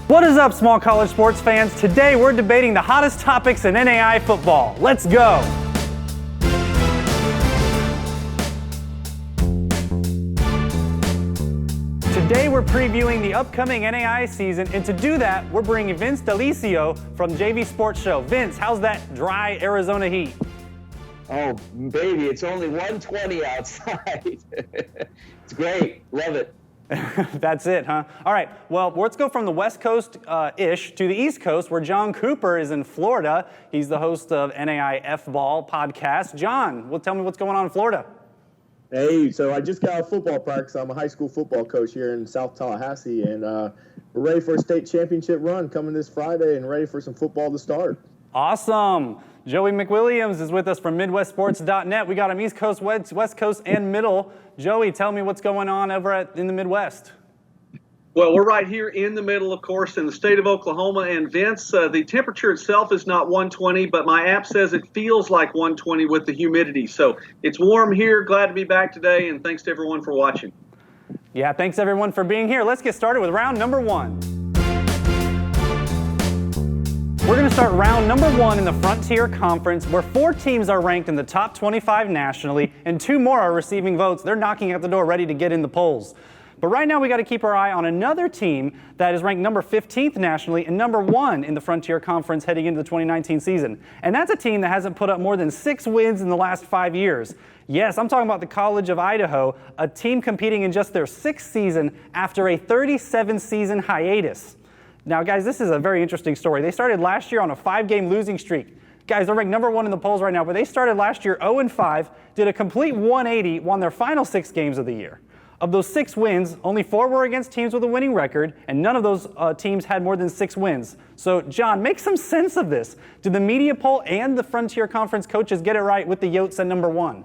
What is up, small college sports fans? Today we're debating the hottest topics in NAIA football. Let's go! Today we're previewing the upcoming NAIA season, and to do that, we're bringing Vince D'Alicio from JV Sports Show. Vince, how's that dry Arizona heat? Oh, baby, it's only 120 outside. It's great. Love it. That's it, huh? All right, well, let's go from the West Coast-ish to the East Coast, where John Cooper is in Florida. He's the host of NAIAFBall podcast. John, tell me what's going on in Florida. Hey, so I just got out of football practice. I'm a high school football coach here in South Tallahassee, and we're ready for a state championship run coming this Friday and ready for some football to start. Awesome. Joey McWilliams is with us from MidwestSports.net. We got him East Coast, West Coast, and Middle. Joey, tell me what's going on over in the Midwest. Well, we're right here in the middle, of course, in the state of Oklahoma. And Vince, the temperature itself is not 120, but my app says it feels like 120 with the humidity. So it's warm here. Glad to be back today, and thanks to everyone for watching. Yeah, thanks everyone for being here. Let's get started with round number one. We're going to start round number one in the Frontier Conference, where 4 teams are ranked in the top 25 nationally, and 2 more are receiving votes. They're knocking at the door, ready to get in the polls. But right now, we got to keep our eye on another team that is ranked number 15th nationally and number 1 in the Frontier Conference heading into the 2019 season. And that's a team that hasn't put up more than 6 wins in the last 5 years. Yes, I'm talking about the College of Idaho, a team competing in just their 6th season after a 37-season hiatus. Now, guys, this is a very interesting story. They started last year on a 5-game losing streak. Guys, they're ranked number 1 in the polls right now, but they started last year 0-5, did a complete 180, won their final 6 games of the year. Of those 6 wins, only 4 were against teams with a winning record, and none of those teams had more than 6 wins. So, John, make some sense of this. Did the media poll and the Frontier Conference coaches get it right with the Yotes at number 1?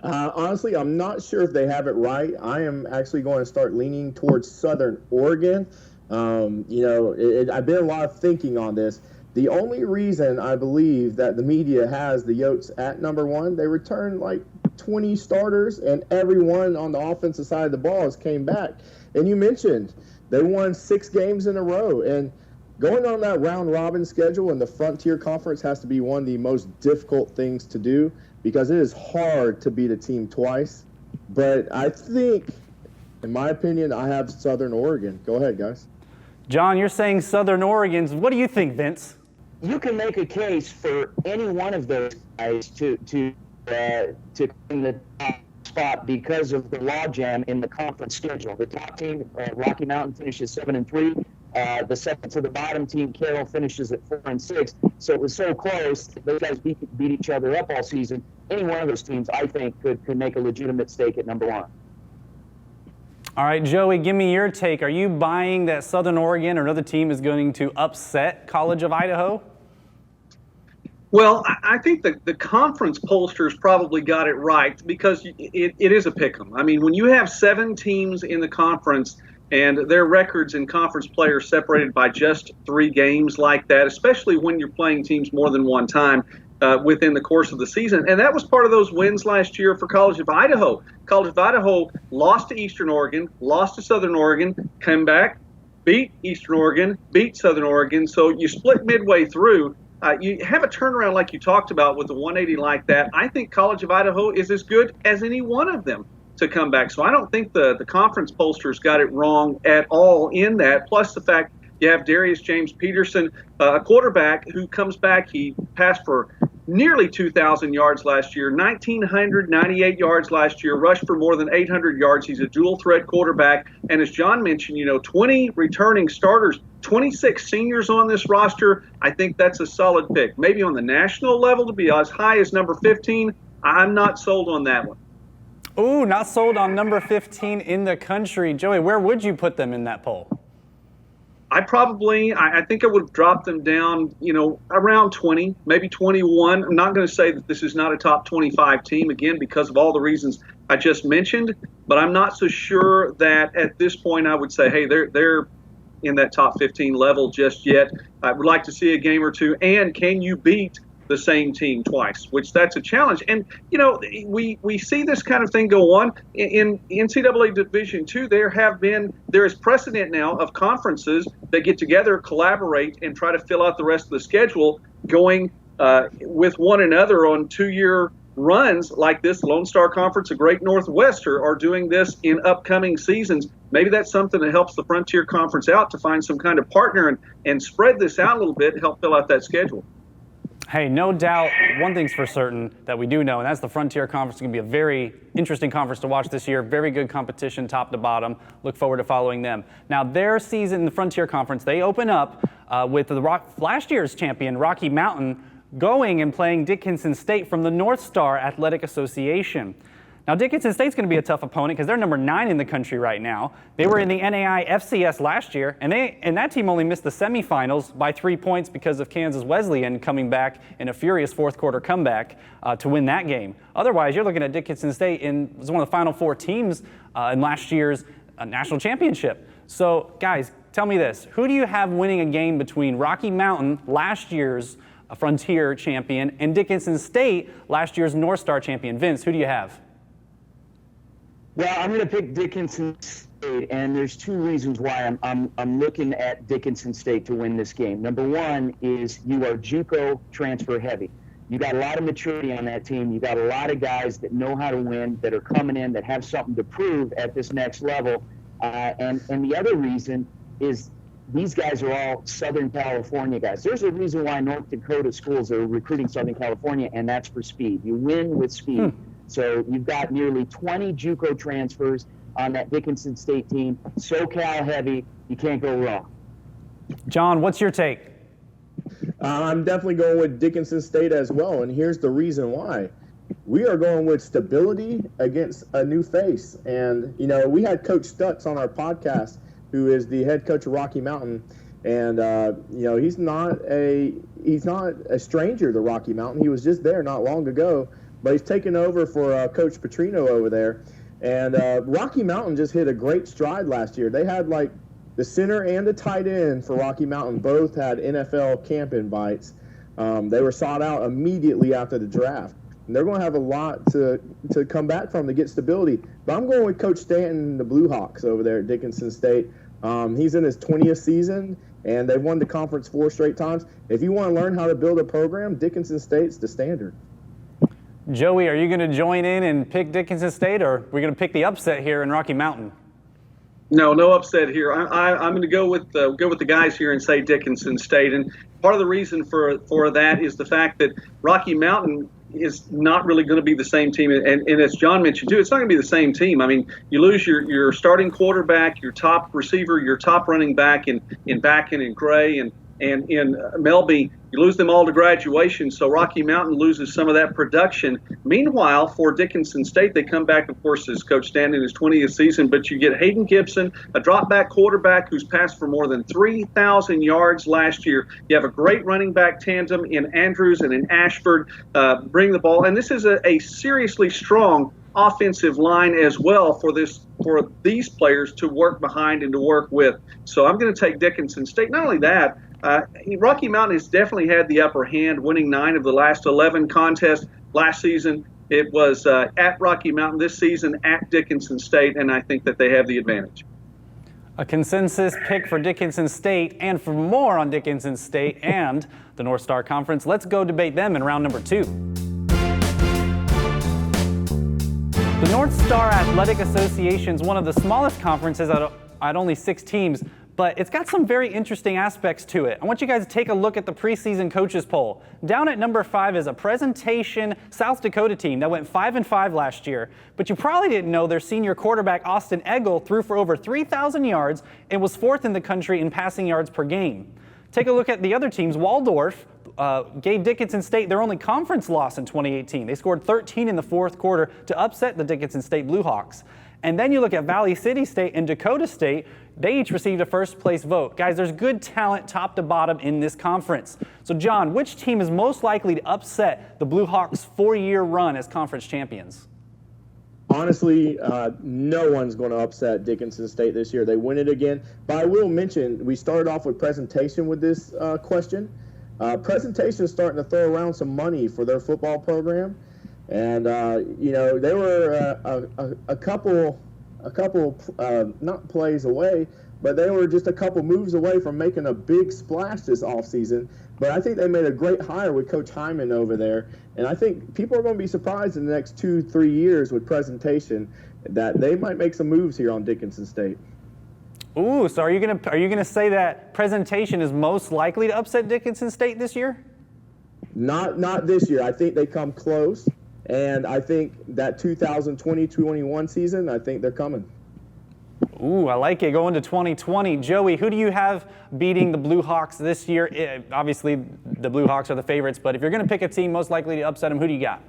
Honestly, I'm not sure if they have it right. I am actually going to start leaning towards Southern Oregon. I've been a lot of thinking on this. The only reason I believe that the media has the Yotes at number 1, they returned like 20 starters, and everyone on the offensive side of the ball has came back. And you mentioned they won 6 games in a row. And going on that round-robin schedule in the Frontier Conference has to be one of the most difficult things to do because it is hard to beat a team twice. But I think, in my opinion, I have Southern Oregon. Go ahead, guys. John, you're saying Southern Oregon's. What do you think, Vince? You can make a case for any one of those guys to in the top spot because of the logjam in the conference schedule. The top team, Rocky Mountain, finishes 7-3. The second to the bottom team, Carroll, finishes at 4-6. So it was so close. Those guys beat each other up all season. Any one of those teams, I think, could make a legitimate stake at number 1. All right, Joey, give me your take. Are you buying that Southern Oregon or another team is going to upset College of Idaho? Well, I think the conference pollsters probably got it right because it is a pick'em. I mean, when you have 7 teams in the conference and their records in conference play are separated by just 3 games like that, especially when you're playing teams more than one time within the course of the season. And that was part of those wins last year for College of Idaho. College of Idaho lost to Eastern Oregon, lost to Southern Oregon, came back, beat Eastern Oregon, beat Southern Oregon. So you split midway through. You have a turnaround like you talked about with the 180 like that. I think College of Idaho is as good as any one of them to come back. So I don't think the conference pollsters got it wrong at all in that. Plus the fact you have Darius James Peterson, a quarterback who comes back. He passed for nearly 2,000 yards last year, 1,998 yards last year, rushed for more than 800 yards. He's a dual-threat quarterback. And as John mentioned, 20 returning starters, 26 seniors on this roster. I think that's a solid pick. Maybe on the national level to be as high as number 15, I'm not sold on that one. Ooh, not sold on number 15 in the country. Joey, where would you put them in that poll? I think I would have dropped them down, around 20, maybe 21. I'm not going to say that this is not a top 25 team, again, because of all the reasons I just mentioned, but I'm not so sure that at this point I would say, hey, they're in that top 15 level just yet. I would like to see a game or two. And can you beat the same team twice, which that's a challenge. And, we see this kind of thing go on in NCAA Division II. There is precedent now of conferences that get together, collaborate, and try to fill out the rest of the schedule, going with one another on 2-year runs like this. Lone Star Conference, a Great Northwest are doing this in upcoming seasons. Maybe that's something that helps the Frontier Conference out to find some kind of partner and spread this out a little bit and help fill out that schedule. Hey, no doubt, one thing's for certain that we do know, and that's the Frontier Conference is going to be a very interesting conference to watch this year. Very good competition, top to bottom. Look forward to following them. Now, their season in the Frontier Conference, they open up with last year's champion, Rocky Mountain, going and playing Dickinson State from the North Star Athletic Association. Now, Dickinson State's going to be a tough opponent because they're number 9 in the country right now. They were in the NAIA last year, and that team only missed the semifinals by 3 points because of Kansas Wesleyan coming back in a furious fourth-quarter comeback to win that game. Otherwise, you're looking at Dickinson State as one of the Final Four teams in last year's national championship. So, guys, tell me this. Who do you have winning a game between Rocky Mountain, last year's Frontier champion, and Dickinson State, last year's North Star champion? Vince, who do you have? Well, I'm going to pick Dickinson State, and there's 2 reasons why I'm looking at Dickinson State to win this game. Number one is you are JUCO transfer heavy. You got a lot of maturity on that team. You got a lot of guys that know how to win, that are coming in, that have something to prove at this next level. And the other reason is these guys are all Southern California guys. There's a reason why North Dakota schools are recruiting Southern California, and that's for speed. You win with speed. So you've got nearly 20 JUCO transfers on that Dickinson State team. SoCal heavy. You can't go wrong. John, what's your take? I'm definitely going with Dickinson State as well, and here's the reason why. We are going with stability against a new face. And, we had Coach Stutz on our podcast, who is the head coach of Rocky Mountain, and he's not a stranger to Rocky Mountain. He was just there not long ago, but he's taken over for Coach Petrino over there. And Rocky Mountain just hit a great stride last year. They had the center and the tight end for Rocky Mountain both had NFL camp invites. They were sought out immediately after the draft. And they're going to have a lot to come back from to get stability. But I'm going with Coach Stanton and the Blue Hawks over there at Dickinson State. He's in his 20th season, and they've won the conference 4 straight times. If you want to learn how to build a program, Dickinson State's the standard. Joey, are you going to join in and pick Dickinson State, or are we going to pick the upset here in Rocky Mountain? No upset here. I'm going to go with the guys here and say Dickinson State. And part of the reason for that is the fact that Rocky Mountain is not really going to be the same team. And as John mentioned, too, it's not going to be the same team. I mean, you lose your starting quarterback, your top receiver, your top running back in Backen and Gray and in Melby. You lose them all to graduation, so Rocky Mountain loses some of that production. Meanwhile, for Dickinson State, they come back, of course, as Coach Stanton in his 20th season, but you get Hayden Gibson, a drop-back quarterback who's passed for more than 3,000 yards last year. You have a great running back tandem in Andrews and in Ashford bring the ball. And this is a seriously strong offensive line as well for these players to work behind and to work with. So I'm going to take Dickinson State. Not only that, Rocky Mountain has definitely had the upper hand, winning 9 of the last 11 contests. Last season, it was at Rocky Mountain. This season, at Dickinson State, and I think that they have the advantage. A consensus pick for Dickinson State, and for more on Dickinson State and the North Star Conference, let's go debate them in round number 2. The North Star Athletic Association is one of the smallest conferences at only 6 teams, but it's got some very interesting aspects to it. I want you guys to take a look at the preseason coaches poll. Down at number 5 is a Presentation South Dakota team that went 5-5 last year, but you probably didn't know their senior quarterback Austin Eggle threw for over 3,000 yards and was 4th in the country in passing yards per game. Take a look at the other teams. Waldorf gave Dickinson State their only conference loss in 2018. They scored 13 in the 4th quarter to upset the Dickinson State Blue Hawks. And then you look at Valley City State and Dakota State. They each received a first-place vote. Guys, there's good talent top to bottom in this conference. So, John, which team is most likely to upset the Blue Hawks' 4-year run as conference champions? Honestly, no one's going to upset Dickinson State this year. They win it again. But I will mention, we started off with Presentation with this question. Presentation is starting to throw around some money for their football program, and they were a couple not plays away, but they were just a couple moves away from making a big splash this offseason. But I think they made a great hire with Coach Hyman over there, and I think people are going to be surprised in the next 2-3 years with Presentation that they might make some moves here on Dickinson State. Ooh, so are you gonna say that Presentation is most likely to upset Dickinson State this year? Not this year. I think they come close, and I think that 2020-21 season, I think they're coming. Ooh, I like it. Going to 2020. Joey, who do you have beating the Blue Hawks this year? Obviously, the Blue Hawks are the favorites, but if you're going to pick a team most likely to upset them, who do you got?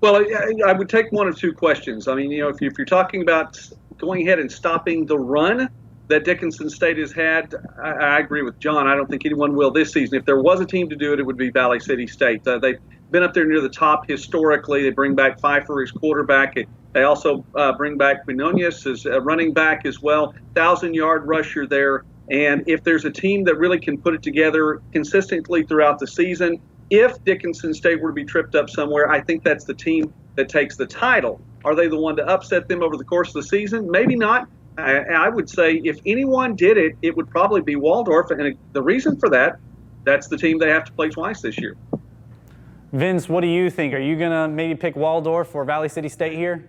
Well, I would take one of two questions. I mean, if you're talking about going ahead and stopping the run that Dickinson State has had, I agree with John. I don't think anyone will this season. If there was a team to do it, it would be Valley City State. They've been up there near the top historically. They bring back Pfeiffer as quarterback. They also bring back Quinones as a running back as well, 1,000-yard rusher there. And if there's a team that really can put it together consistently throughout the season, if Dickinson State were to be tripped up somewhere, I think that's the team that takes the title. Are they the one to upset them over the course of the season? Maybe not. I would say if anyone did it, it would probably be Waldorf. And the reason for that, that's the team they have to play twice this year. Vince, what do you think? Are you going to maybe pick Waldorf or Valley City State here?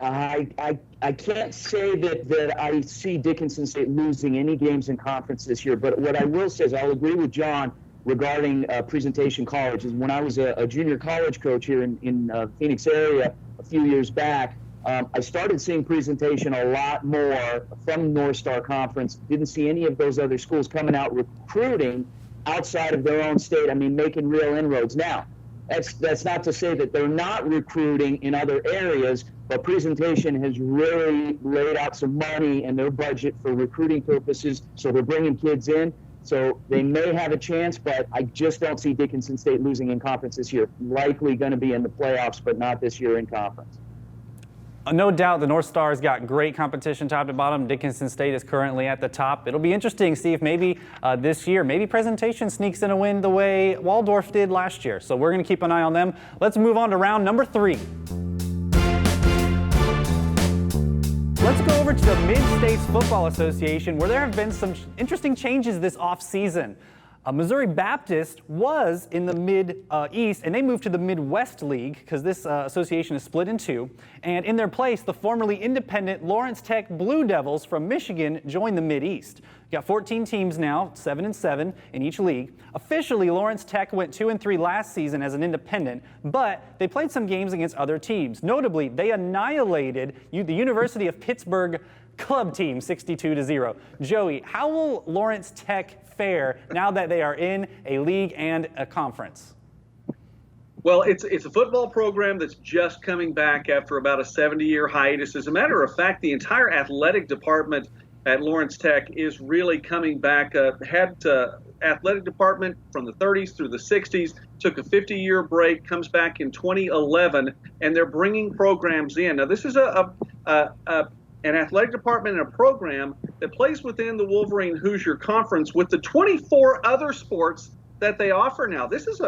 I can't say that I see Dickinson State losing any games in conference this year, but what I will say is I'll agree with John regarding Presentation College. Is when I was a junior college coach here in Phoenix area a few years back, I started seeing Presentation a lot more from North Star Conference. Didn't see any of those other schools coming out recruiting outside of their own state. I mean, making real inroads. Now, that's not to say that they're not recruiting in other areas, but Presentation has really laid out some money in their budget for recruiting purposes, so they're bringing kids in. So they may have a chance, but I just don't see Dickinson State losing in conference this year. Likely going to be in the playoffs, but not this year in conference. No doubt the North Star's got great competition top to bottom. Dickinson State is currently at the top. It'll be interesting to see if maybe this year, maybe Presentation sneaks in a win the way Waldorf did last year. So we're going to keep an eye on them. Let's move on to round number 3. Let's go over to the Mid-States Football Association, where there have been some interesting changes this offseason. Missouri Baptist was in the Mid-East, and they moved to the Midwest League because this association is split in two. And in their place, the formerly independent Lawrence Tech Blue Devils from Michigan joined the Mid-East. We've got 14 teams now, 7-7 in each league. Officially, Lawrence Tech went 2-3 last season as an independent, but they played some games against other teams. Notably, they annihilated the University of Pittsburgh club team 62-0. Joey, how will Lawrence Tech fare now that they are in a league and a conference? Well, it's a football program that's just coming back after about a 70-year hiatus. As a matter of fact, the entire athletic department at Lawrence Tech is really coming back. Had athletic department from the 30s through the 60s, took a 50-year break, comes back in 2011, and they're bringing programs in. Now, this is an athletic department and a program that plays within the Wolverine Hoosier Conference with the 24 other sports that they offer now. This is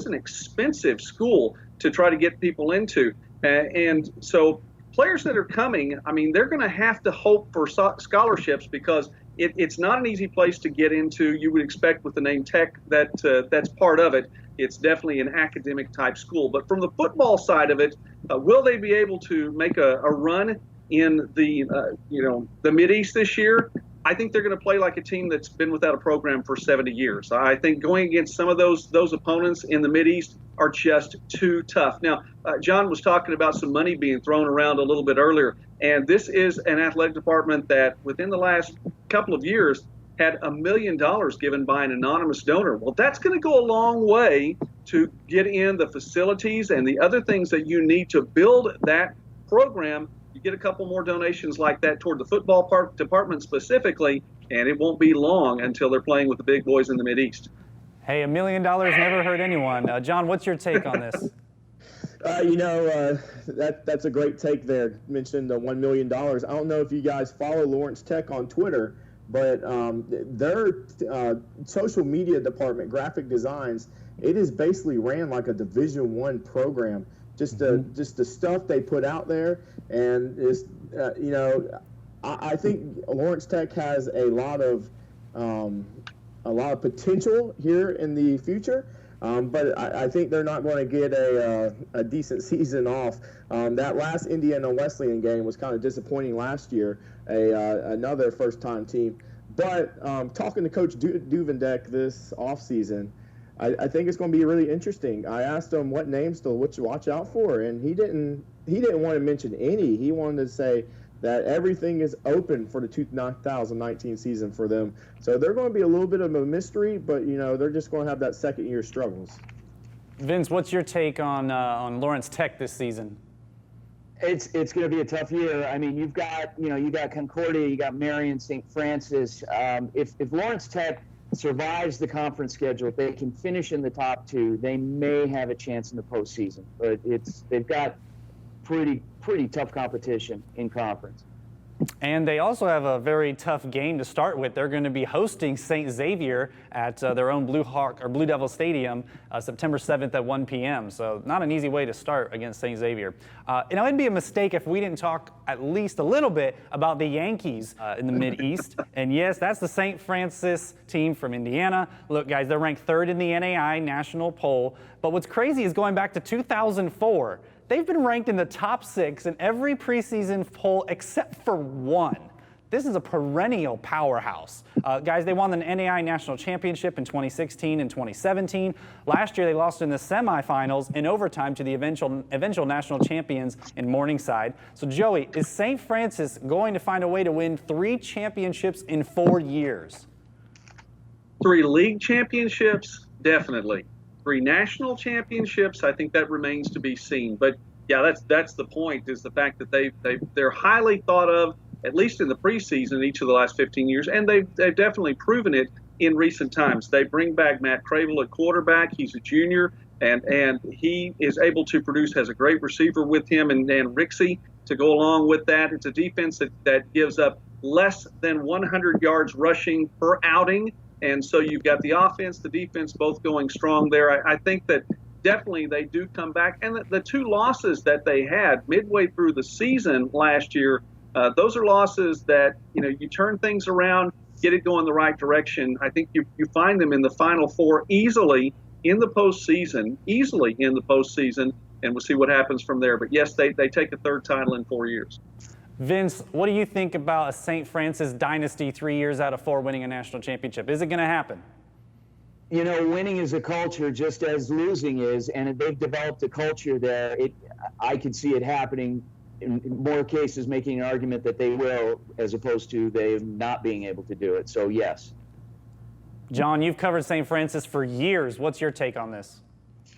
an expensive school to try to get people into, and so players that are coming, I mean, they're going to have to hope for scholarships because it's not an easy place to get into. You would expect with the name Tech that's part of it. It's definitely an academic type school. But from the football side of it, will they be able to make a run in the Mid-East this year? I think they're going to play like a team that's been without a program for 70 years. I think going against some of those opponents in the Mid-East are just too tough. Now, John was talking about some money being thrown around a little bit earlier, and this is an athletic department that within the last couple of years had $1 million given by an anonymous donor. Well, that's going to go a long way to get in the facilities and the other things that you need to build that program. You get a couple more donations like that toward the football department specifically, and it won't be long until they're playing with the big boys in the Mid-East. Hey, $1 million never hurt anyone. John, what's your take on this? That's a great take there. Mentioned the $1 million. I don't know if you guys follow Lawrence Tech on Twitter, but their social media department, graphic designs, it is basically ran like a Division I program. Just the stuff they put out there, and is I think Lawrence Tech has a lot of potential here in the future. But I think they're not going to get a decent season off. That last Indiana Wesleyan game was kind of disappointing last year, another first-time team. But talking to Coach Duvendek this offseason, I think it's going to be really interesting. I asked him what names to watch out for, and he didn't want to mention any. He wanted to say that everything is open for the 2019 season for them. So they're going to be a little bit of a mystery, but they're just going to have that second-year struggles. Vince, what's your take on Lawrence Tech this season? It's going to be a tough year. I mean, you've got Concordia, you got Marion, St. Francis. If Lawrence Tech survives the conference schedule, if they can finish in the top two, they may have a chance in the postseason. But they've got pretty tough competition in conference. And they also have a very tough game to start with. They're going to be hosting St. Xavier at their own Blue Devil Stadium September 7th at 1 p.m. So not an easy way to start against St. Xavier. It'd be a mistake if we didn't talk at least a little bit about the Yankees in the Mid-East. And yes, that's the St. Francis team from Indiana. Look, guys, they're ranked third in the NAIA national poll. But what's crazy is going back to 2004, they've been ranked in the top 6 in every preseason poll except for one. This is a perennial powerhouse. Guys, they won the NAIA National Championship in 2016 and 2017. Last year, they lost in the semifinals in overtime to the eventual national champions in Morningside. So, Joey, is St. Francis going to find a way to win 3 championships in 4 years? 3 league championships? Definitely. 3 national championships, I think that remains to be seen. But yeah, that's the point, is the fact that they're highly thought of, at least in the preseason, each of the last 15 years, and they've definitely proven it in recent times. They bring back Matt Cravel at quarterback. He's a junior, and he is able to produce, has a great receiver with him, and Rixey to go along with that. It's a defense that gives up less than 100 yards rushing per outing. And so you've got the offense, the defense both going strong there. I think that definitely they do come back. And the 2 losses that they had midway through the season last year, those are losses that, you turn things around, get it going the right direction. I think you find them in the Final Four easily in the postseason, and we'll see what happens from there. But yes, they take a 3rd title in 4 years. Vince, what do you think about a St. Francis dynasty 3 years out of 4 winning a national championship? Is it going to happen? Winning is a culture just as losing is, and they've developed a culture there. I could see it happening in more cases, making an argument that they will, as opposed to they not being able to do it. So, yes. John, you've covered St. Francis for years. What's your take on this?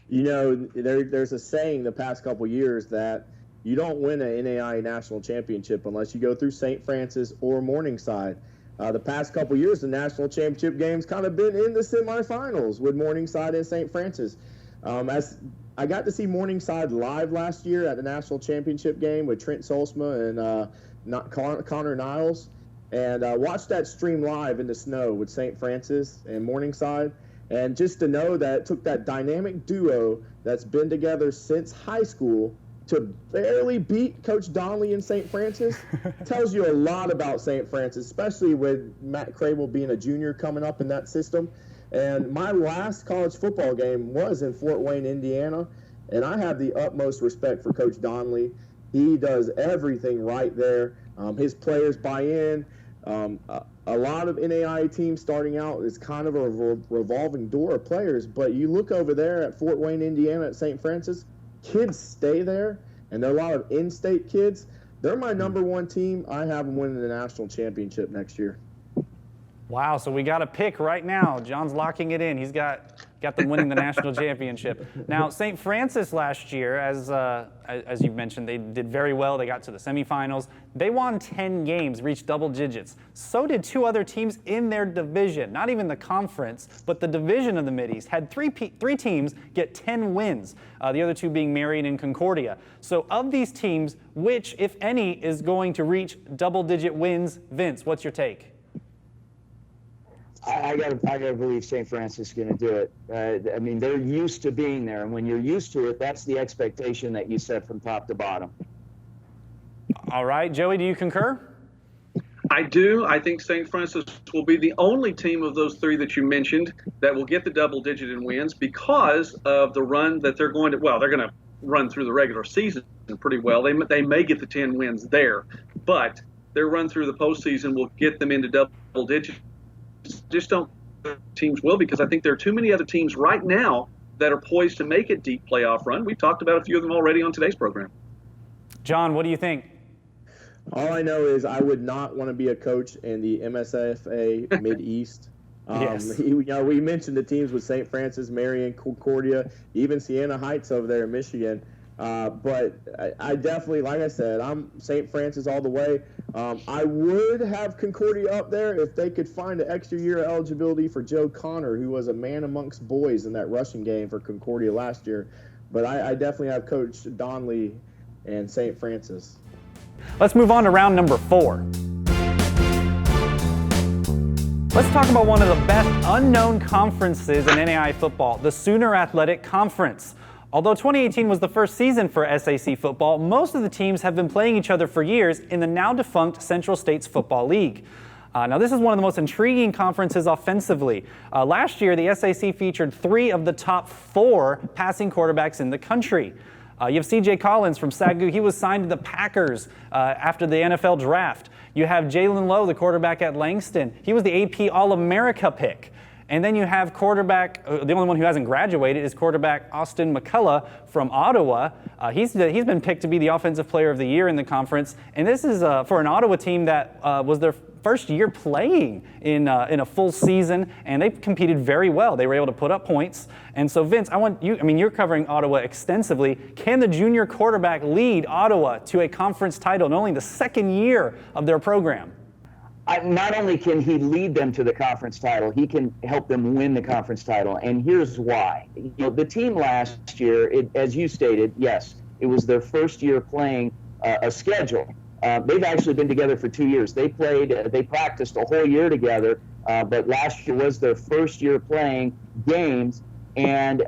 There's a saying the past couple years that you don't win an NAIA national championship unless you go through St. Francis or Morningside. The past couple years, the national championship games kind of been in the semifinals with Morningside and St. Francis. As I got to see Morningside live last year at the national championship game with Trent Solsma and Connor Niles, and watched that stream live in the snow with St. Francis and Morningside. And just to know that it took that dynamic duo that's been together since high school to barely beat Coach Donnelly in St. Francis tells you a lot about St. Francis, especially with Matt Cravel being a junior coming up in that system. And my last college football game was in Fort Wayne, Indiana, and I have the utmost respect for Coach Donnelly. He does everything right there. His players buy in. A lot of NAIA teams starting out is kind of a revolving door of players, but you look over there at Fort Wayne, Indiana at St. Francis, kids stay there, and there are a lot of in-state kids. They're my number 1 team. I have them winning the national championship next year. Wow, so we got a pick right now. John's locking it in. He's got them winning the national championship. Now, St. Francis last year, as you mentioned, they did very well. They got to the semifinals. They won 10 games, reached double digits. So did 2 other teams in their division, not even the conference, but the division of the Mideast. Had three teams get 10 wins, the other 2 being Marion and Concordia. So of these teams, which, if any, is going to reach double-digit wins? Vince, what's your take? I gotta believe St. Francis is going to do it. I mean, they're used to being there, and when you're used to it, that's the expectation that you set from top to bottom. All right, Joey, do you concur? I do. I think St. Francis will be the only team of those three that you mentioned that will get the double-digit in wins because of the run that they're going to. Well, they're going to run through the regular season pretty well. They may get the 10 wins there, but their run through the postseason will get them into double digits. Just don't think teams will, because I think there are too many other teams right now that are poised to make a deep playoff run. We've talked about a few of them already on today's program. John, what do you think? All I know is I would not want to be a coach in the MSFA Mid-East. Yes. We mentioned the teams with St. Francis, Marion, Concordia, even Siena Heights over there in Michigan. But I definitely, like I said, I'm St. Francis all the way. I would have Concordia up there if they could find an extra year of eligibility for Joe Connor, who was a man amongst boys in that rushing game for Concordia last year. But I definitely have Coach Donnelly and St. Francis. Let's move on to round number 4. Let's talk about one of the best unknown conferences in NAIA football, the Sooner Athletic Conference. Although 2018 was the first season for SAC football, most of the teams have been playing each other for years in the now defunct Central States Football League. Now, this is one of the most intriguing conferences offensively. Last year, the SAC featured 3 of the top 4 passing quarterbacks in the country. You have C.J. Collins from Sagu. He was signed to the Packers after the NFL draft. You have Jalen Lowe, the quarterback at Langston. He was the AP All-America pick. And then you have quarterback, the only one who hasn't graduated is quarterback Austin McCullough from Ottawa. He's been picked to be the Offensive Player of the Year in the conference. And this is for an Ottawa team that was their first year playing in a full season, and they competed very well. They were able to put up points. And so, Vince, you're covering Ottawa extensively. Can the junior quarterback lead Ottawa to a conference title in only the second year of their program? Not only can he lead them to the conference title, he can help them win the conference title. And here's why. The team last year, as you stated, yes, it was their first year playing a schedule. They've actually been together for 2 years. They practiced a whole year together, but last year was their first year playing games, and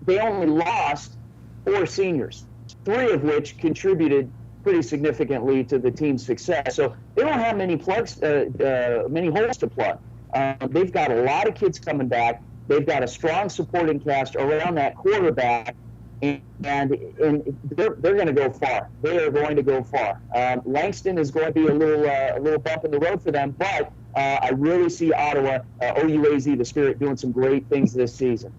they only lost 4 seniors, 3 of which contributed pretty significantly to the team's success. So they don't have many holes to plug. They've got a lot of kids coming back. They've got a strong supporting cast around that quarterback, and they're going to go far. They are going to go far. Langston is going to be a little bump in the road for them, but I really see Ottawa, OUAZ, the Spirit, doing some great things this season.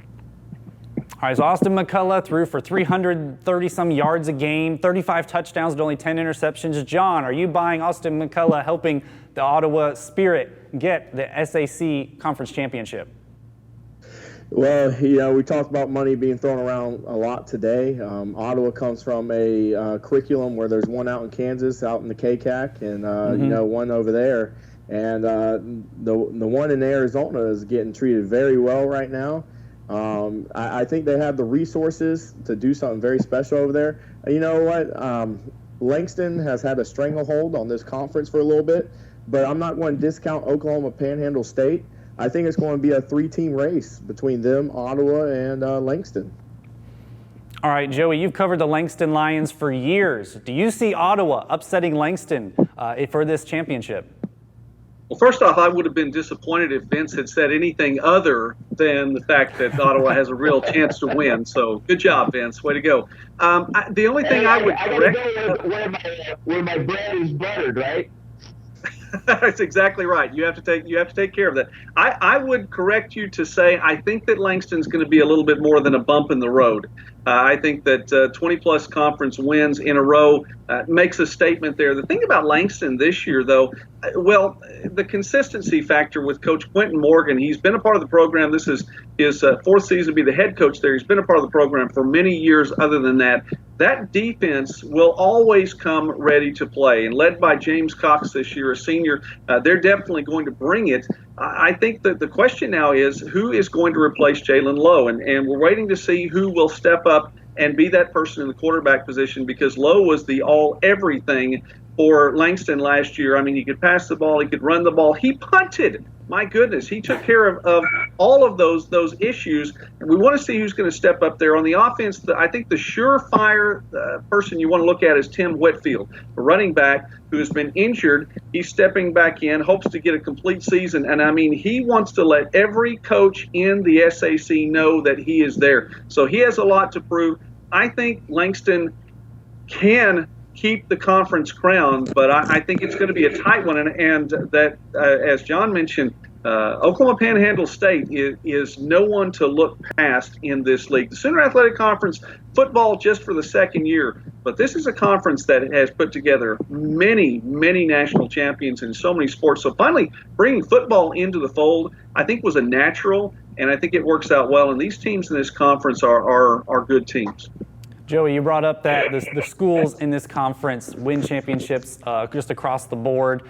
All right, so Austin McCullough threw for 330-some yards a game, 35 touchdowns and only 10 interceptions. John, are you buying Austin McCullough helping the Ottawa Spirit get the SAC Conference Championship? Well, we talked about money being thrown around a lot today. Ottawa comes from a curriculum where there's one out in Kansas, out in the KCAC, and one over there. And the one in Arizona is getting treated very well right now. I think they have the resources to do something very special over there. You know what? Langston has had a stranglehold on this conference for a little bit, but I'm not going to discount Oklahoma Panhandle State. I think it's going to be a 3-team race between them, Ottawa, and Langston. All right, Joey, you've covered the Langston Lions for years. Do you see Ottawa upsetting Langston for this championship? Well, first off, I would have been disappointed if Vince had said anything other than the fact that Ottawa has a real chance to win. So good job, Vince. Way to go. The only thing I would correct... where my bread is buttered, right? That's exactly right. You have to take care of that. I would correct you to say I think that Langston's going to be a little bit more than a bump in the road. I think that 20-plus conference wins in a row makes a statement there. The thing about Langston this year, though, the consistency factor with Coach Quentin Morgan, he's been a part of the program. This is his 4th season to be the head coach there. He's been a part of the program for many years other than that. That defense will always come ready to play. And led by James Cox this year, a senior, they're definitely going to bring it. I think that the question now is who is going to replace Jalen Lowe? And we're waiting to see who will step up and be that person in the quarterback position, because Lowe was the all-everything for Langston last year. I mean, he could pass the ball, he could run the ball, he punted. My goodness, he took care of all of those issues, and we want to see who's going to step up there on the offense. I think the surefire person you want to look at is Tim Whitfield, a running back who has been injured. He's stepping back in, hopes to get a complete season, and I mean, he wants to let every coach in the SAC know that he is there. So he has a lot to prove. I think Langston can keep the conference crown, but I think it's going to be a tight one. And that, as John mentioned, Oklahoma Panhandle State is no one to look past in this league. The Sooner Athletic Conference football just for the second year, but this is a conference that has put together many, many national champions in so many sports. So finally bringing football into the fold, I think, was a natural, and I think it works out well. And these teams in this conference are good teams. Joey, you brought up that the schools in this conference win championships just across the board.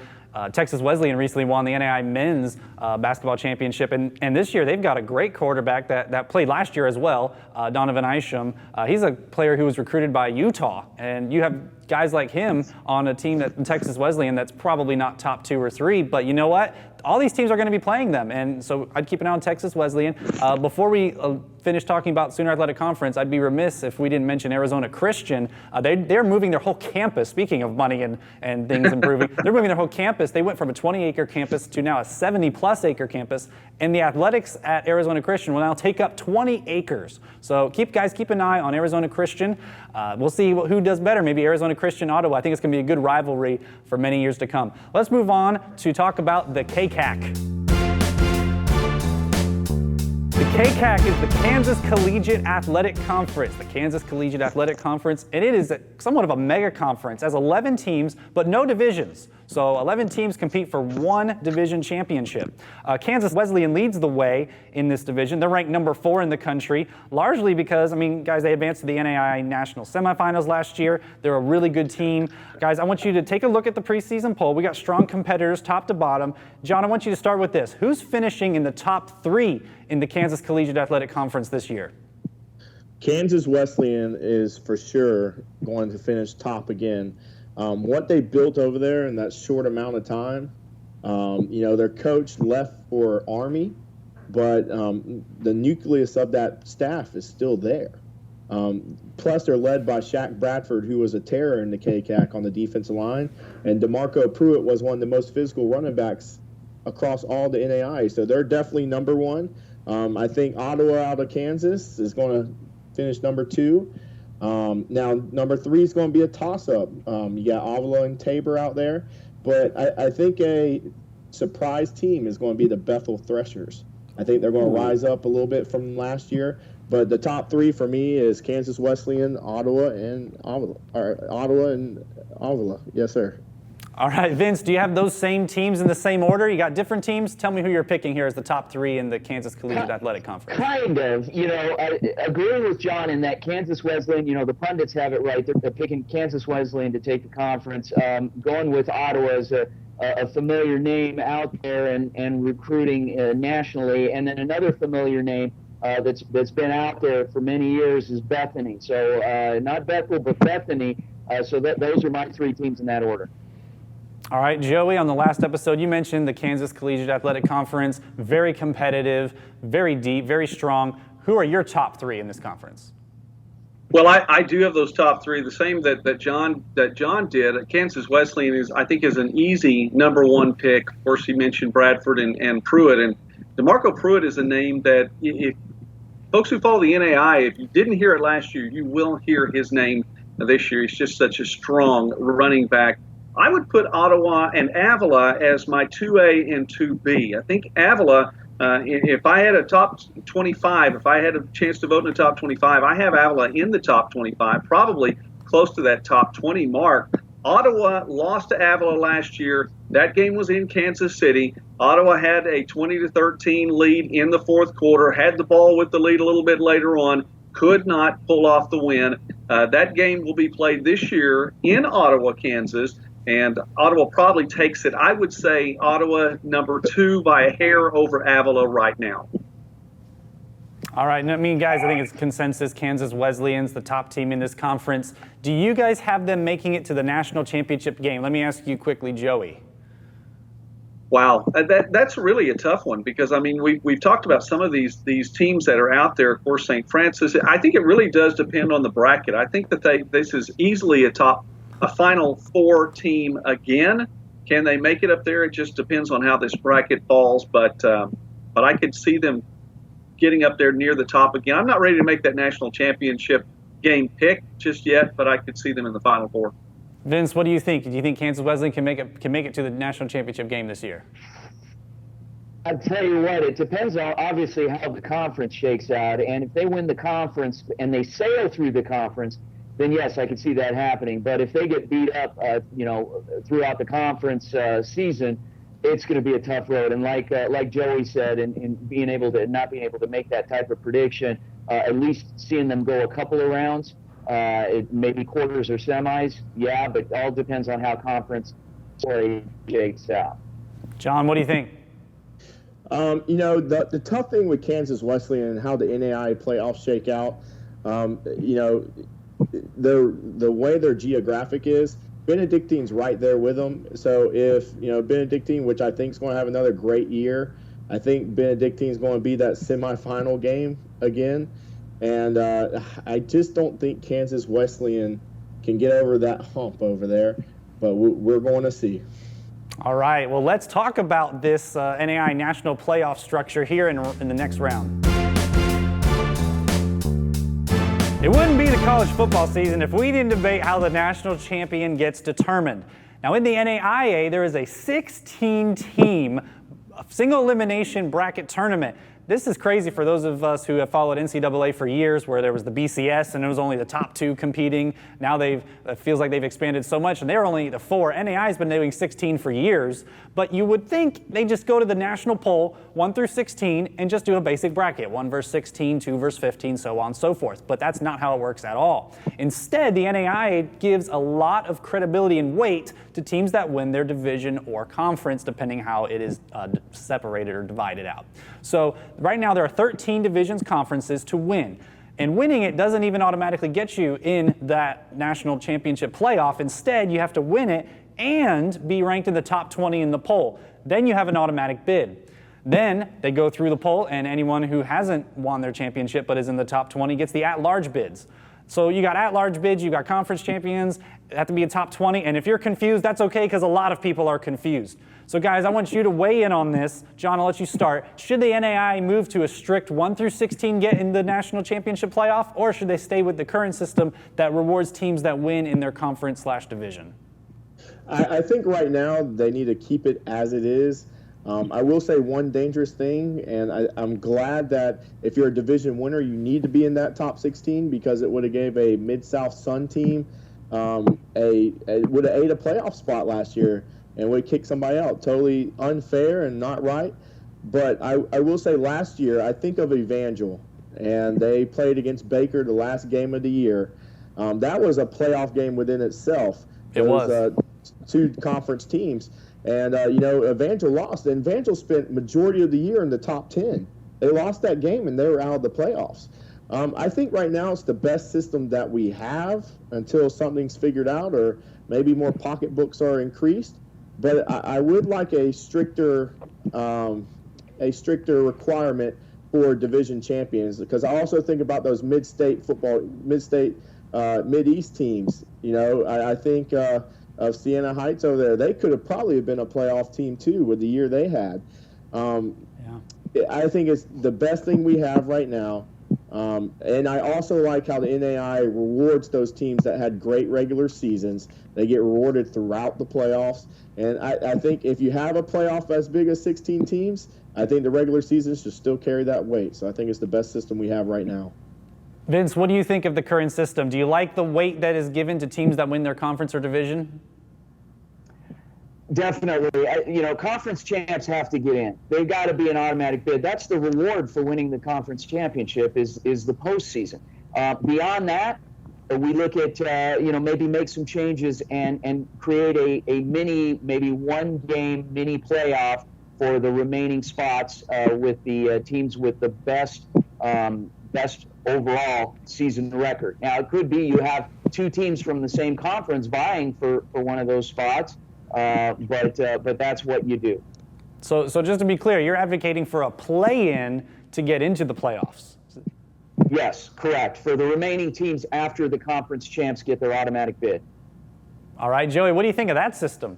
Texas Wesleyan recently won the NAIA men's basketball championship, and this year they've got a great quarterback that played last year as well, Donovan Isham. He's a player who was recruited by Utah, and you have guys like him on a team that Texas Wesleyan that's probably not top 2 or 3, but you know what? All these teams are going to be playing them, and so I'd keep an eye on Texas Wesleyan. Before we finish talking about Sooner Athletic Conference, I'd be remiss if we didn't mention Arizona Christian. They're moving their whole campus, speaking of money and things improving, they're moving their whole campus. They went from a 20-acre campus to now a 70-plus acre campus, and the athletics at Arizona Christian will now take up 20 acres. So keep an eye on Arizona Christian. We'll see who does better, maybe Arizona Christian, Ottawa. I think it's going to be a good rivalry for many years to come. Let's move on to talk about the KCAC. The KCAC is the Kansas Collegiate Athletic Conference. The Kansas Collegiate Athletic Conference, and it is somewhat of a mega conference, has 11 teams, but no divisions. So 11 teams compete for one division championship. Kansas Wesleyan leads the way in this division. They're ranked number 4 in the country, largely because, I mean, guys, they advanced to the NAIA National Semifinals last year. They're a really good team. Guys, I want you to take a look at the preseason poll. We got strong competitors top to bottom. John, I want you to start with this. Who's finishing in the top 3 in the Kansas Collegiate Athletic Conference this year? Kansas Wesleyan is for sure going to finish top again. What they built over there in that short amount of time, their coach left for Army, but the nucleus of that staff is still there. Plus, they're led by Shaq Bradford, who was a terror in the KCAC on the defensive line, and DeMarco Pruitt was one of the most physical running backs across all the NAIA. So they're definitely number 1. I think Ottawa out of Kansas is going to finish number 2. Now, number 3 is going to be a toss-up. You got Avila and Tabor out there, but I think a surprise team is going to be the Bethel Threshers. I think they're going to rise up a little bit from last year, but the top 3 for me is Kansas Wesleyan, Ottawa, and Avila. Yes, sir. All right, Vince, do you have those same teams in the same order? You got different teams? Tell me who you're picking here as the top 3 in the Kansas Collegiate Athletic Conference. Kind of. Agreeing with John in that Kansas Wesleyan, the pundits have it right. They're picking Kansas Wesleyan to take the conference. Going with Ottawa as a familiar name out there and recruiting nationally. And then another familiar name that's been out there for many years is Bethany. So not Bethel, but Bethany. So those are my 3 teams in that order. All right, Joey, on the last episode, you mentioned the Kansas Collegiate Athletic Conference, very competitive, very deep, very strong. Who are your top 3 in this conference? Well, I do have those top 3, the same that John did. Kansas Wesleyan is an easy number 1 pick. Of course, he mentioned Bradford and Pruitt, and DeMarco Pruitt is a name that if folks who follow the NAIA, if you didn't hear it last year, you will hear his name this year. He's just such a strong running back. I would put Ottawa and Avila as my 2A and 2B. I think Avila, if I had a top 25, if I had a chance to vote in the top 25, I have Avila in the top 25, probably close to that top 20 mark. Ottawa lost to Avila last year. That game was in Kansas City. Ottawa had a 20-13 lead in the 4th quarter, had the ball with the lead a little bit later on, could not pull off the win. That game will be played this year in Ottawa, Kansas. And Ottawa probably takes it. I would say Ottawa number 2 by a hair over Avila right now. All right, I mean, guys, I think it's consensus. Kansas Wesleyan's the top team in this conference. Do you guys have them making it to the national championship game? Let me ask you quickly, Joey. Wow, that's really a tough one because, I mean, we've talked about some of these teams that are out there. Of course, St. Francis. I think it really does depend on the bracket. I think that this is easily a Final Four team again. Can they make it up there? It just depends on how this bracket falls. But I could see them getting up there near the top again. I'm not ready to make that national championship game pick just yet, but I could see them in the Final Four. Vince, what do you think? Do you think Kansas Wesleyan can make it to the national championship game this year? I'll tell you what, it depends on obviously how the conference shakes out. And if they win the conference and they sail through the conference, then yes, I could see that happening. But if they get beat up, throughout the conference season, it's going to be a tough road. And like Joey said, in not being able to make that type of prediction, at least seeing them go a couple of rounds, maybe quarters or semis, yeah, but it all depends on how conference play shakes out. John, what do you think? The tough thing with Kansas Wesleyan and how the NAIA playoffs shake out, the way their geographic is, Benedictine's right there with them. So if, Benedictine, which I think is going to have another great year, I think Benedictine's going to be that semifinal game again. And I just don't think Kansas Wesleyan can get over that hump over there, but we're going to see. All right, well, let's talk about this NAIA national playoff structure here in the next round. It wouldn't be the college football season if we didn't debate how the national champion gets determined. Now, in the NAIA, there is a 16-team single elimination bracket tournament. This is crazy for those of us who have followed NCAA for years, where there was the BCS and it was only the top two competing. Now it feels like they've expanded so much, and they're only the 4. NAIA's been doing 16 for years, but you would think they just go to the national poll, 1 through 16, and just do a basic bracket, 1 versus 16, 2 versus 15, so on and so forth. But that's not how it works at all. Instead, the NAIA gives a lot of credibility and weight to teams that win their division or conference, depending how it is separated or divided out. So right now there are 13 divisions conferences to win. And winning it doesn't even automatically get you in that national championship playoff. Instead, you have to win it and be ranked in the top 20 in the poll. Then you have an automatic bid. Then they go through the poll, and anyone who hasn't won their championship but is in the top 20 gets the at-large bids. So you got at-large bids, you got conference champions, have to be a top 20, and if you're confused, that's okay because a lot of people are confused. So guys, I want you to weigh in on this. John, I'll let you start. Should the NAIA move to a strict 1 through 16 get in the national championship playoff, or should they stay with the current system that rewards teams that win in their conference/division? I think right now they need to keep it as it is. I will say one dangerous thing, and I'm glad that if you're a division winner, you need to be in that top 16, because it would have gave a Mid-South Sun team would have ate a playoff spot last year and would have kicked somebody out. Totally unfair and not right. But I will say last year, I think of Evangel, and they played against Baker the last game of the year. That was a playoff game within itself. It was. 2 conference teams. And, Evangel lost. And Evangel spent majority of the year in the top 10. They lost that game, and they were out of the playoffs. I think right now it's the best system that we have until something's figured out, or maybe more pocketbooks are increased. But I would like a stricter requirement for division champions, because I also think about those mid-state Mid-East teams. I think of Siena Heights over there. They could have probably been a playoff team too with the year they had. I think it's the best thing we have right now. And I also like how the NAIA rewards those teams that had great regular seasons. They get rewarded throughout the playoffs. And I think if you have a playoff as big as 16 teams, I think the regular season should still carry that weight. So I think it's the best system we have right now. Vince, what do you think of the current system? Do you like the weight that is given to teams that win their conference or division? Definitely. Conference champs have to get in. They've got to be an automatic bid. That's the reward for winning the conference championship is the postseason. Beyond that, we look at, maybe make some changes and create a mini, maybe 1-game mini playoff for the remaining spots with the teams with the best best overall season record. Now, it could be you have two teams from the same conference vying for one of those spots, but that's what you do. So just to be clear, you're advocating for a play-in to get into the playoffs. Yes, correct. For the remaining teams after the conference champs get their automatic bid. All right, Joey, what do you think of that system?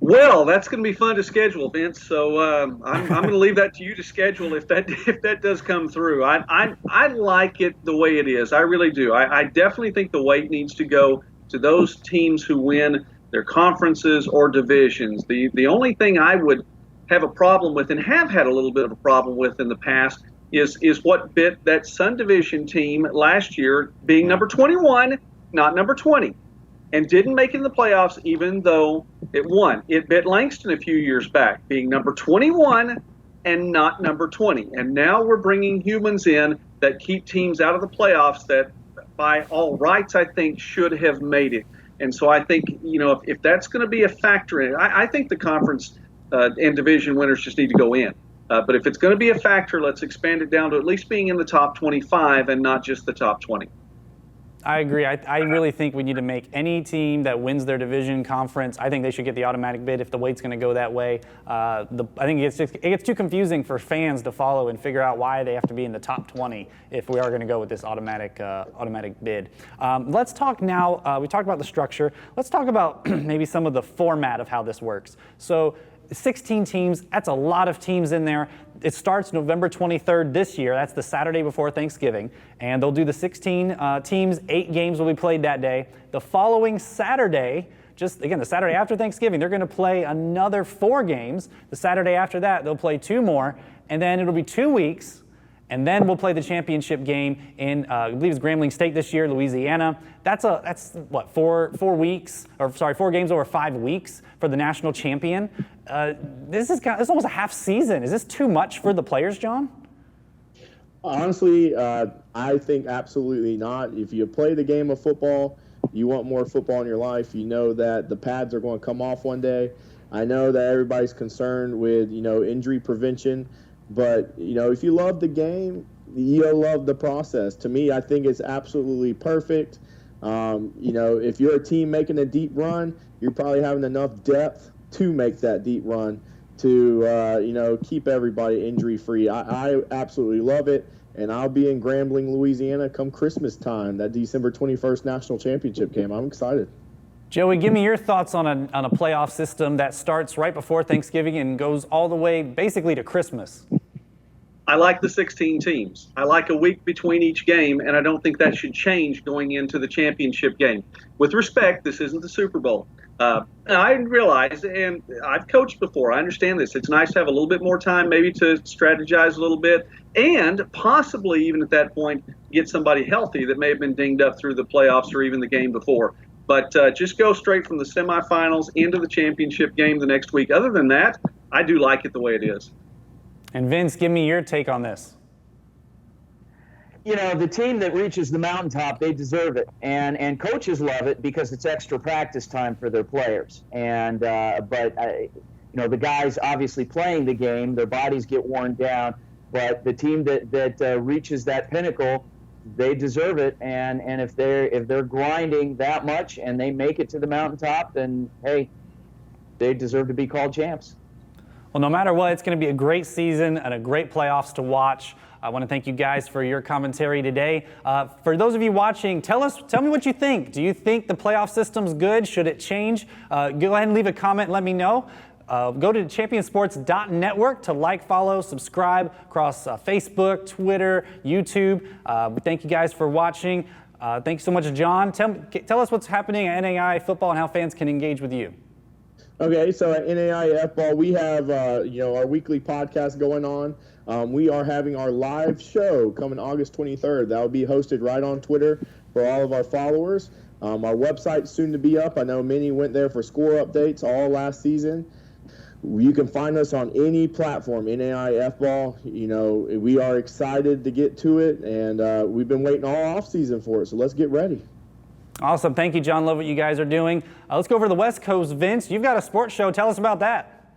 Well, that's going to be fun to schedule, Vince. So I'm going to leave that to you to schedule if that does come through. I like it the way it is. I really do. I definitely think the weight needs to go to those teams who win their conferences or divisions. The only thing I would have a problem with, and have had a little bit of a problem with in the past, is what bit that Sun Division team last year being number 21, not number 20. And didn't make it in the playoffs even though it won. It bit Langston a few years back, being number 21 and not number 20. And now we're bringing humans in that keep teams out of the playoffs that by all rights I think should have made it. And so I think, if that's going to be a factor in it, I think the conference and division winners just need to go in. But if it's going to be a factor, let's expand it down to at least being in the top 25 and not just the top 20. I agree. I really think we need to make any team that wins their division conference, I think they should get the automatic bid if the weight's going to go that way. I think it gets too confusing for fans to follow and figure out why they have to be in the top 20 if we are going to go with this automatic bid. Let's talk now. We talked about the structure. Let's talk about maybe some of the format of how this works. So 16 teams, that's a lot of teams in there. It starts November 23rd this year. That's the Saturday before Thanksgiving. And they'll do the 16 teams. 8 games will be played that day. The following Saturday, the Saturday after Thanksgiving, they're going to play another 4 games. The Saturday after that, they'll play 2 more. And then it'll be 2 weeks. And then we'll play the championship game in, I believe it's Grambling State this year, Louisiana. That's 4 games over 5 weeks for the national champion. This is almost a half season. Is this too much for the players, John? Honestly, I think absolutely not. If you play the game of football, you want more football in your life. You know that the pads are going to come off one day. I know that everybody's concerned with, injury prevention. But, if you love the game, you'll love the process. To me, I think it's absolutely perfect. If you're a team making a deep run, you're probably having enough depth to make that deep run to, keep everybody injury-free. I absolutely love it, and I'll be in Grambling, Louisiana come Christmas time, that December 21st national championship game. I'm excited. Joey, give me your thoughts on a playoff system that starts right before Thanksgiving and goes all the way basically to Christmas. I like the 16 teams. I like a week between each game, and I don't think that should change going into the championship game. With respect, this isn't the Super Bowl. I realize, and I've coached before, I understand this. It's nice to have a little bit more time maybe to strategize a little bit and possibly even at that point get somebody healthy that may have been dinged up through the playoffs or even the game before. But just go straight from the semifinals into the championship game the next week. Other than that, I do like it the way it is. And Vince, give me your take on this. The team that reaches the mountaintop, they deserve it, and coaches love it because it's extra practice time for their players. And the guys obviously playing the game, their bodies get worn down. But the team that reaches that pinnacle, they deserve it. And if they're grinding that much and they make it to the mountaintop, then hey, they deserve to be called champs. Well, no matter what, it's going to be a great season and a great playoffs to watch. I want to thank you guys for your commentary today. For those of you watching, tell me what you think. Do you think the playoff system's good? Should it change? Go ahead and leave a comment and let me know. Go to championsports.network to follow, subscribe across Facebook, Twitter, YouTube. Thank you guys for watching. Thank you so much, John. Tell us what's happening at NAIA football and how fans can engage with you. Okay, so at NAIAFBall, we have our weekly podcast going on. We are having our live show coming August 23rd. That will be hosted right on Twitter for all of our followers. Our website's soon to be up. I know many went there for score updates all last season. You can find us on any platform, NAIAFBall. We are excited to get to it, and we've been waiting all offseason for it, so let's get ready. Awesome. Thank you, John. Love what you guys are doing. Let's go over to the West Coast. Vince, you've got a sports show. Tell us about that.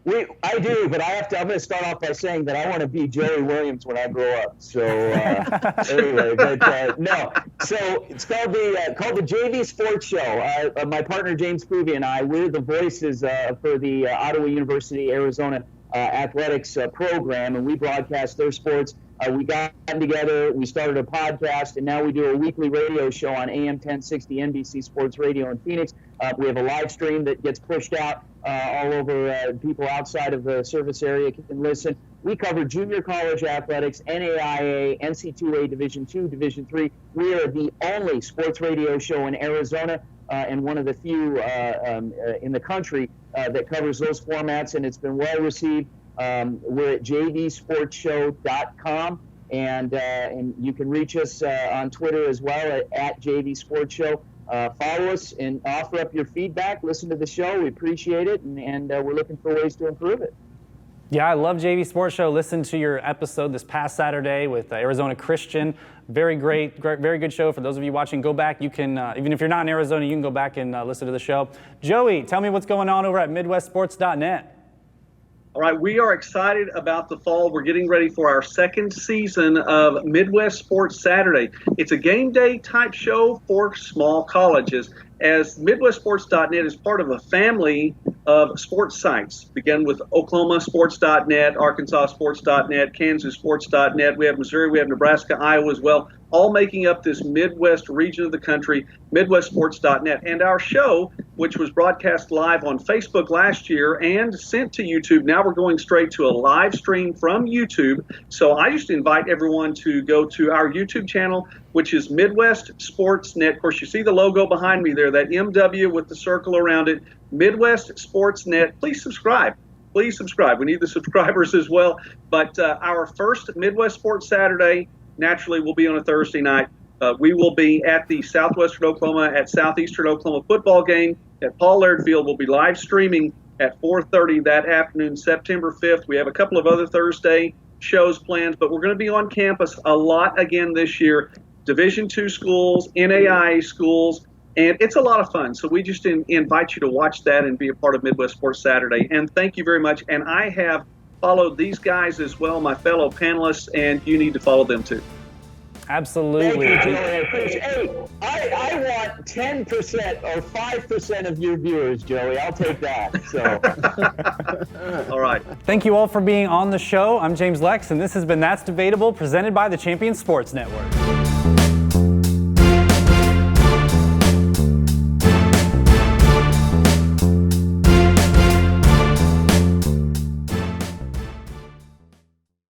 I do, but I'm going to start off by saying that I want to be Joey Williams when I grow up. So anyway, but no. So it's called the JV Sports Show. My partner James Provey and I, we're the voices for the Ottawa University Arizona athletics program, and we broadcast their sports. We got together, we started a podcast, and now we do a weekly radio show on AM 1060 NBC Sports Radio in Phoenix. We have a live stream that gets pushed out all over. People outside of the service area can listen. We cover junior college athletics, NAIA, NC2A Division II, Division III. We are the only sports radio show in Arizona and one of the few in the country that covers those formats, and it's been well received. We're at jvsportshow.com, and you can reach us on Twitter as well at JV Sports Show. Follow us and offer up your feedback. Listen to the show. We appreciate it, and we're looking for ways to improve it. Yeah, I love JV Sports Show. Listen to your episode this past Saturday with Arizona Christian. Very great, very good show. For those of you watching, go back. You can, even if you're not in Arizona, you can go back and listen to the show. Joey, tell me what's going on over at MidwestSports.net. All right, we are excited about the fall. We're getting ready for our second season of Midwest Sports Saturday. It's a game day type show for small colleges, as MidwestSports.net is part of a family of sports sites. Begin with OklahomaSports.net, ArkansasSports.net, KansasSports.net. We have Missouri, we have Nebraska, Iowa as well, all making up this Midwest region of the country, MidwestSports.net. And our show, which was broadcast live on Facebook last year and sent to YouTube, now we're going straight to a live stream from YouTube. So I just invite everyone to go to our YouTube channel, which is Midwest Sportsnet. Of course, you see the logo behind me there, that MW with the circle around it, Midwest Sportsnet. Please subscribe. Please subscribe. We need the subscribers as well. But our first Midwest Sports Saturday naturally will be on a Thursday night. We will be at the Southwestern Oklahoma at Southeastern Oklahoma football game at Paul Laird Field. We'll be live streaming at 4:30 that afternoon, September 5th. We have a couple of other Thursday shows planned, but we're going to be on campus a lot again this year. Division II schools, NAIA schools, and it's a lot of fun. So we just invite you to watch that and be a part of Midwest Sports Saturday. And thank you very much. And I have followed these guys as well, my fellow panelists, and you need to follow them too. Absolutely. Thank you, Joey. Hey, I want 10% or 5% of your viewers, Joey. I'll take that. So. All right. Thank you all for being on the show. I'm James Lex, and this has been That's Debatable, presented by the Champion Sports Network.